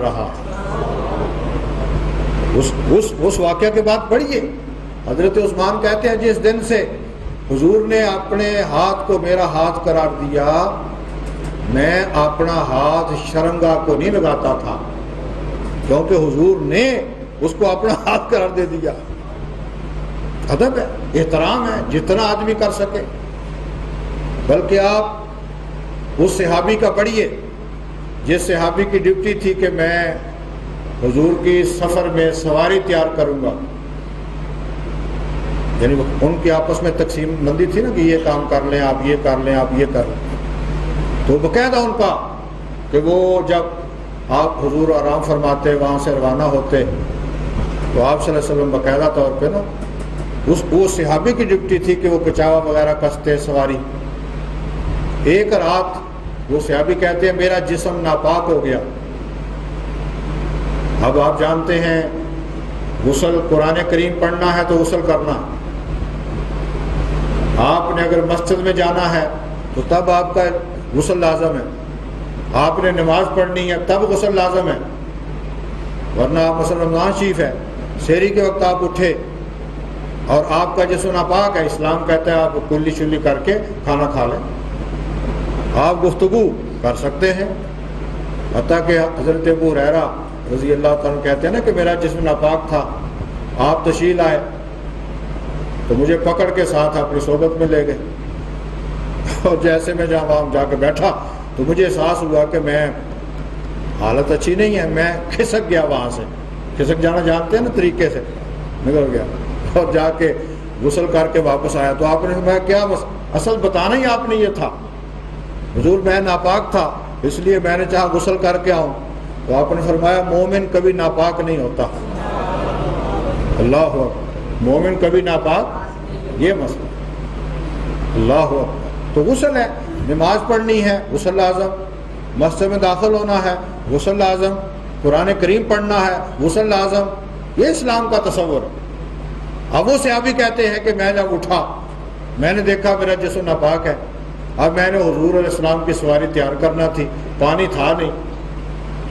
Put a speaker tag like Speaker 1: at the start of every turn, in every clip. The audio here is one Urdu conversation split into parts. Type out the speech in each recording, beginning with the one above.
Speaker 1: رہا ہے۔ اس واقعہ کے بعد پڑھیے، حضرت عثمان کہتے ہیں جس دن سے حضور نے اپنے ہاتھ کو میرا ہاتھ قرار دیا، میں اپنا ہاتھ شرمگاہ کو نہیں لگاتا تھا، کیونکہ حضور نے اس کو اپنا ہاتھ قرار دے دیا۔ ادب ہے، احترام ہے، جتنا آدمی کر سکے۔ بلکہ آپ اس صحابی کا پڑھیے جس صحابی کی ڈیوٹی تھی کہ میں حضور کی سفر میں سواری تیار کروں گا، یعنی ان کی آپس میں تقسیم بندی تھی نا کہ یہ کام کر لیں آپ، یہ کر لیں آپ، یہ کر لیں، تو باقاعدہ ان کا کہ وہ جب آپ حضور آرام فرماتے وہاں سے روانہ ہوتے تو آپ صلی اللہ علیہ وسلم باقاعدہ طور پہ نا وہ صحابی کی ڈیوٹی تھی کہ وہ کچاوا وغیرہ کستے سواری۔ ایک رات وہ صحابی کہتے ہیں میرا جسم ناپاک ہو گیا۔ اب آپ جانتے ہیں غسل قرآن کریم پڑھنا ہے تو غسل کرنا، آپ نے اگر مسجد میں جانا ہے تو تب آپ کا غسل لازم ہے، آپ نے نماز پڑھنی ہے تب غسل لازم ہے، ورنہ آپ مثلا رمضان شریف ہے، سحری کے وقت آپ اٹھے اور آپ کا جسم ناپاک ہے، اسلام کہتا ہے آپ کلی شلی کر کے کھانا کھا لیں، آپ گفتگو کر سکتے ہیں۔ حتیٰ کہ حضرت ابو ہریرہ رضی اللہ تعالیٰ کہتے ہیں نا کہ میرا جسم ناپاک تھا، آپ تشریف لائے تو مجھے پکڑ کے ساتھ اپنی صحبت میں لے گئے، اور جیسے میں جہاں وہاں جا کے بیٹھا تو مجھے احساس ہوا کہ میں حالت اچھی نہیں ہے، میں کھسک گیا، وہاں سے کھسک جانا جانتے ہیں نا طریقے سے، نکل گیا اور جا کے غسل کر کے واپس آیا تو آپ نے فرمایا کیا اصل بتانا ہی آپ نے یہ تھا حضور، میں ناپاک تھا اس لیے میں نے چاہا غسل کر کے آؤں، تو آپ نے فرمایا مومن کبھی ناپاک نہیں ہوتا۔ اللہ اکبر، مومن کبھی ناپاک، یہ مسئلہ، اللہ اکبر۔ تو غسل ہے، نماز پڑھنی ہے غسل لازم، مسجد میں داخل ہونا ہے غسل لازم، قرآن کریم پڑھنا ہے غسل لازم، یہ اسلام کا تصور ہے۔ اب وہ صحابی کہتے ہیں کہ میں جب اٹھا میں نے دیکھا میرا جسم ناپاک ہے، اب میں نے حضور علیہ السلام کی سواری تیار کرنا تھی، پانی تھا نہیں،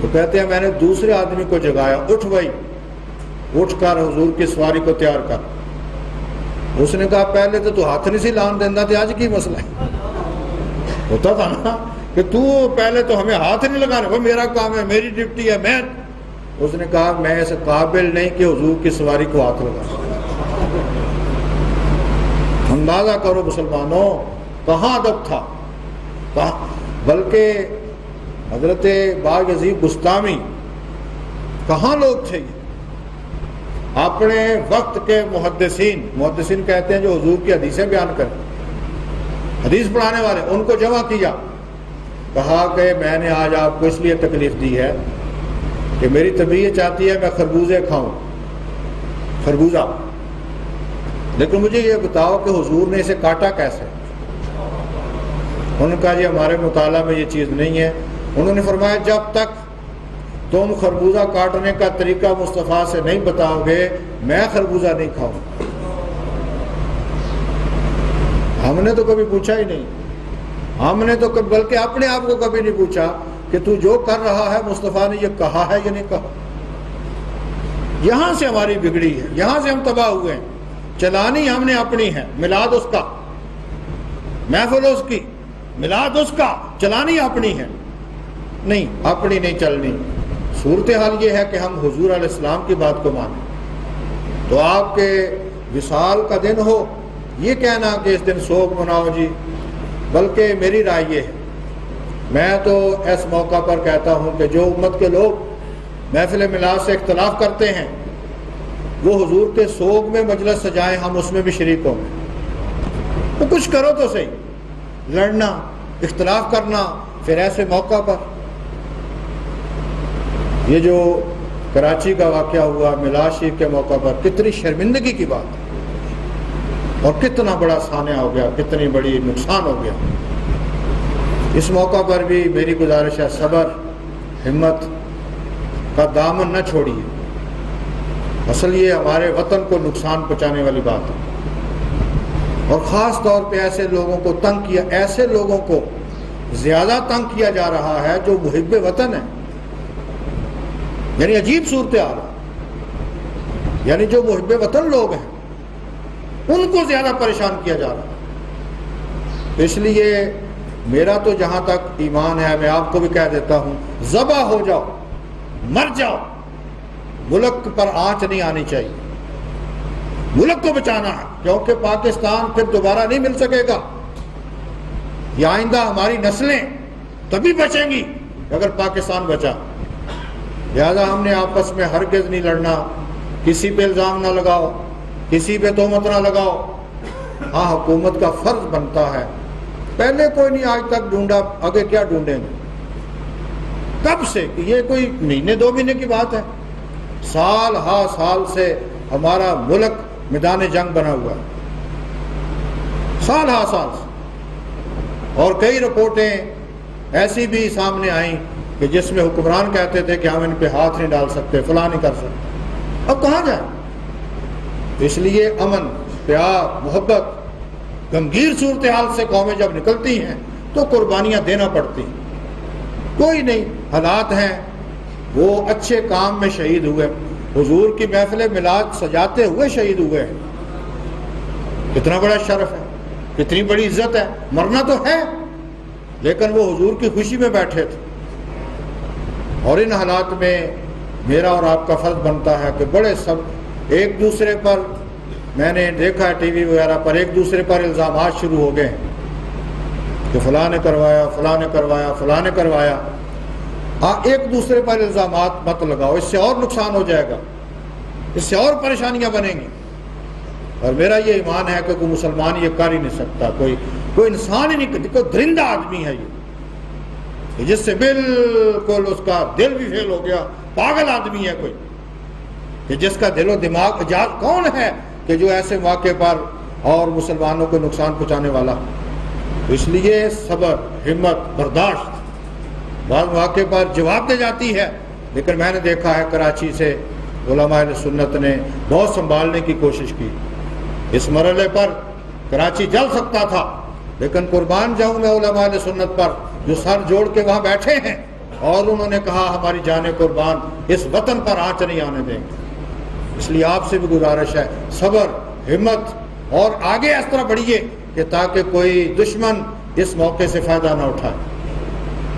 Speaker 1: تو کہتے ہیں میں نے دوسرے آدمی کو جگایا، اٹھ بھائی، اٹھ کر حضور کی سواری کو تیار کر۔ اس نے کہا پہلے تو ہاتھ نہیں سی لان دینا تھا، آج کی مسئلہ ہے؟ ہوتا تھا نا کہ تو پہلے تو ہمیں ہاتھ نہیں لگانا، وہ میرا کام ہے، میری ڈیوٹی ہے، میں۔ اس نے کہا میں اس قابل نہیں کہ حضور کی سواری کو ہاتھ لگا۔ اندازہ کرو مسلمانوں کہاں ادب تھا، بلکہ حضرت باغزی بستامی کہاں لوگ تھے، اپنے وقت کے محدثین کہتے ہیں جو حضور کی حدیثیں بیان کریں، حدیث پڑھانے والے، ان کو جمع کیا، کہا کہ میں نے آج آپ کو اس لیے تکلیف دی ہے کہ میری طبیعت چاہتی ہے میں خربوزے کھاؤں، خربوزہ، لیکن مجھے یہ بتاؤ کہ حضور نے اسے کاٹا کیسے؟ انہوں نے کہا جی ہمارے مطالعہ میں یہ چیز نہیں ہے۔ انہوں نے فرمایا جب تک تم خربوزہ کاٹنے کا طریقہ مصطفیٰ سے نہیں بتاؤ گے میں خربوزہ نہیں کھاؤں۔ ہم نے تو کبھی پوچھا ہی نہیں، ہم نے تو بلکہ اپنے آپ کو کبھی نہیں پوچھا کہ تو جو کر رہا ہے مصطفیٰ نے یہ کہا ہے یا نہیں کہا۔ یہاں سے ہماری بگڑی ہے، یہاں سے ہم تباہ ہوئے ہیں۔ چلانی ہم نے اپنی ہے، میلاد اس کا، محفل اس کی، میلاد اس کا، چلانی اپنی ہے، نہیں اپنی نہیں چلنی۔ صورتحال یہ ہے کہ ہم حضور علیہ السلام کی بات کو مانیں۔ تو آپ کے وصال کا دن ہو، یہ کہنا کہ اس دن سوگ مناؤ جی، بلکہ میری رائے یہ ہے، میں تو اس موقع پر کہتا ہوں کہ جو امت کے لوگ محفل میلاد سے اختلاف کرتے ہیں وہ حضور کے سوگ میں مجلس سجائیں، ہم اس میں بھی شریک ہوں گے۔ تو کچھ کرو تو صحیح، لڑنا، اختلاف کرنا، پھر ایسے موقع پر۔ یہ جو کراچی کا واقعہ ہوا میلاد شریف کے موقع پر، کتنی شرمندگی کی بات ہے، اور کتنا بڑا سانحہ ہو گیا، کتنی بڑی نقصان ہو گیا۔ اس موقع پر بھی میری گزارش ہے صبر، ہمت کا دامن نہ چھوڑیے۔ اصل یہ ہمارے وطن کو نقصان پہنچانے والی بات ہے، اور خاص طور پہ ایسے لوگوں کو تنگ کیا، ایسے لوگوں کو زیادہ تنگ کیا جا رہا ہے جو محب وطن ہے۔ یعنی عجیب صورتحال ہے، یعنی جو محب وطن لوگ ہیں ان کو زیادہ پریشان کیا جا رہا ہے۔ اس لیے میرا تو جہاں تک ایمان ہے، میں آپ کو بھی کہہ دیتا ہوں، ذبح ہو جاؤ، مر جاؤ، ملک پر آنچ نہیں آنی چاہیے، ملک کو بچانا ہے، کیونکہ پاکستان پھر دوبارہ نہیں مل سکے گا۔ یہ آئندہ ہماری نسلیں تبھی بچیں گی اگر پاکستان بچا۔ لہذا ہم نے آپس میں ہرگز نہیں لڑنا، کسی پہ الزام نہ لگاؤ، کسی پہ تہمت نہ لگاؤ۔ ہاں حکومت کا فرض بنتا ہے، پہلے کوئی نہیں آج تک ڈھونڈا، آگے کیا ڈھونڈیں گے؟ کب سے؟ یہ کوئی مہینے دو مہینے کی بات ہے، سال ہا سال سے ہمارا ملک میدان جنگ بنا ہوا ہے، سال ہا سال سے۔ اور کئی رپورٹیں ایسی بھی سامنے آئیں کہ جس میں حکمران کہتے تھے کہ ہم ان پہ ہاتھ نہیں ڈال سکتے، فلاں نہیں کر سکتے۔ اب کہاں جائیں؟ اس لیے امن، پیار، محبت، گمگیر صورتحال سے قومیں جب نکلتی ہیں تو قربانیاں دینا پڑتی ہیں۔ کوئی نہیں، حالات ہیں، وہ اچھے کام میں شہید ہوئے، حضور کی محفل میلاد سجاتے ہوئے شہید ہوئے ہیں۔ کتنا بڑا شرف ہے، کتنی بڑی عزت ہے، مرنا تو ہے لیکن وہ حضور کی خوشی میں بیٹھے تھے۔ اور ان حالات میں میرا اور آپ کا فرض بنتا ہے کہ بڑے سب ایک دوسرے پر، میں نے دیکھا ہے ٹی وی وغیرہ پر، ایک دوسرے پر الزامات شروع ہو گئے ہیں کہ فلاں نے کروایا، فلاں نے کروایا، فلاں نے کروایا۔ ہاں، ایک دوسرے پر الزامات مت لگاؤ، اس سے اور نقصان ہو جائے گا، اس سے اور پریشانیاں بنیں گی۔ اور میرا یہ ایمان ہے کہ کوئی مسلمان یہ کر ہی نہیں سکتا، کوئی انسان ہی نہیں، کوئی درندہ آدمی ہے یہ، جس سے بالکل اس کا دل بھی فیل ہو گیا، پاگل آدمی ہے کوئی، کہ جس کا دل و دماغ ایجاد کون ہے کہ جو ایسے موقع پر اور مسلمانوں کو نقصان پہنچانے والا۔ اس لیے صبر، ہمت، برداشت بعض مواقع پر جواب دے جاتی ہے، لیکن میں نے دیکھا ہے کراچی سے علماء اہل سنت نے بہت سنبھالنے کی کوشش کی۔ اس مرحلے پر کراچی جل سکتا تھا، لیکن قربان جاؤں میں علماء اہل سنت پر جو سر جوڑ کے وہاں بیٹھے ہیں اور انہوں نے کہا ہماری جانیں قربان، اس وطن پر آنچ نہیں آنے دیں گے۔ اس لیے آپ سے بھی گزارش ہے، صبر، ہمت، اور آگے اس طرح بڑھیے کہ تاکہ کوئی دشمن اس موقع سے فائدہ نہ اٹھائے،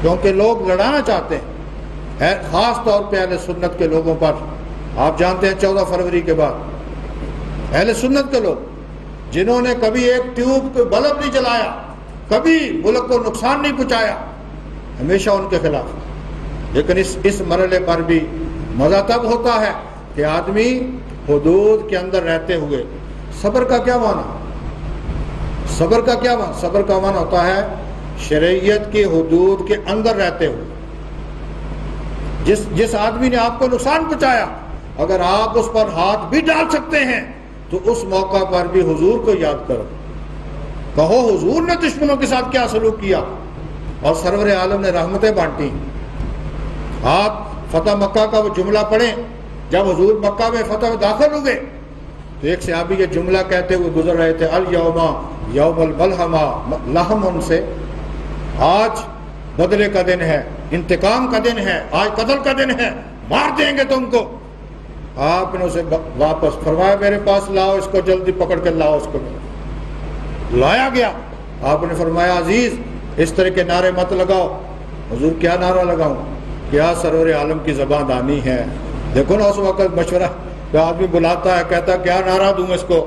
Speaker 1: کیونکہ لوگ لڑانا چاہتے ہیں، خاص طور پہ اہل سنت کے لوگوں پر۔ آپ جانتے ہیں 14 فروری کے بعد اہل سنت کے لوگ جنہوں نے کبھی ایک ٹیوب کو بلب نہیں جلایا، کبھی ملک کو نقصان نہیں پہنچایا، ہمیشہ ان کے خلاف۔ لیکن اس مرحلے پر بھی مزہ تب ہوتا ہے کہ آدمی حدود کے اندر رہتے ہوئے، صبر کا کیا معنی؟ صبر کا کیا معنی؟ صبر کا معنی ہوتا ہے شریعت کی حدود کے اندر رہتے ہوئے۔ جس آدمی نے آپ کو نقصان پہنچایا، اگر آپ اس پر ہاتھ بھی ڈال سکتے ہیں تو اس موقع پر بھی حضور کو یاد کرو، کہو حضور نے دشمنوں کے ساتھ کیا سلوک کیا اور سرور عالم نے رحمتیں بانٹی۔ آپ فتح مکہ کا وہ جملہ پڑھیں، جب حضور مکہ میں فتح میں داخل ہوئے تو ایک صحابی یہ جملہ کہتے ہوئے گزر رہے تھے، الیوم یوم الملحمہ، لہم ان سے، آج بدلے کا دن ہے، انتقام کا دن ہے، آج قتل کا دن ہے، مار دیں گے تم کو۔ آپ نے اسے واپس فرمایا میرے پاس لاؤ، اس کو جلدی پکڑ کے لاؤ، اس کو لایا گیا۔ آپ نے فرمایا عزیز اس طرح کے نعرے مت لگاؤ۔ حضور کیا نعرہ لگاؤں؟ کیا سرور عالم کی زبان دانی ہے؟ دیکھو نا اس وقت مشورہ کہ آدمی بلاتا ہے، کہتا کیا نعرہ دوں اس کو؟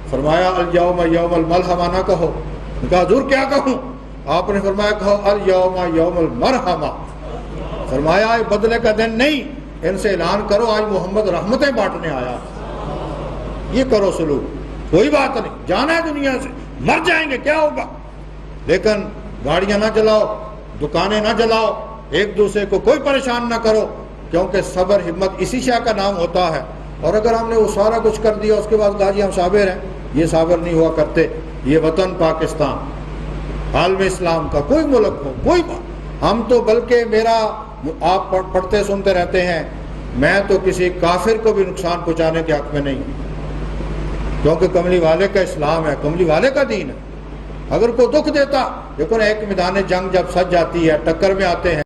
Speaker 1: فرمایا الیوم یوم الملحمہ نہ کہو۔ کہا حضور کیا کہوں؟ آپ نے فرمایا کہو الیوم یوم المرحمہ۔ فرمایا بدلے کا دن نہیں، ان سے اعلان کرو آج محمد رحمتیں بانٹنے آیا، یہ کرو سلوک، کوئی بات نہیں، جانا ہے دنیا سے، مر جائیں گے کیا ہوگا، لیکن گاڑیاں نہ جلاؤ، دکانیں نہ جلاؤ، ایک دوسرے کو کوئی پریشان نہ کرو، کیونکہ صبر ہمت اسی شے کا نام ہوتا ہے۔ اور اگر ہم نے وہ سارا کچھ کر دیا اس کے بعد کہا جی ہم صابر ہیں، یہ صابر نہیں ہوا کرتے۔ یہ وطن پاکستان، عالم اسلام کا کوئی ملک ہو، کوئی بات، ہم تو بلکہ میرا آپ پڑھتے سنتے رہتے ہیں، میں تو کسی کافر کو بھی نقصان پہنچانے کے حق میں نہیں، کیونکہ کملی والے کا اسلام ہے، کملی والے کا دین ہے۔ اگر کوئی دکھ دیتا، لیکن ایک میدان جنگ جب سج جاتی ہے، ٹکر میں آتے ہیں،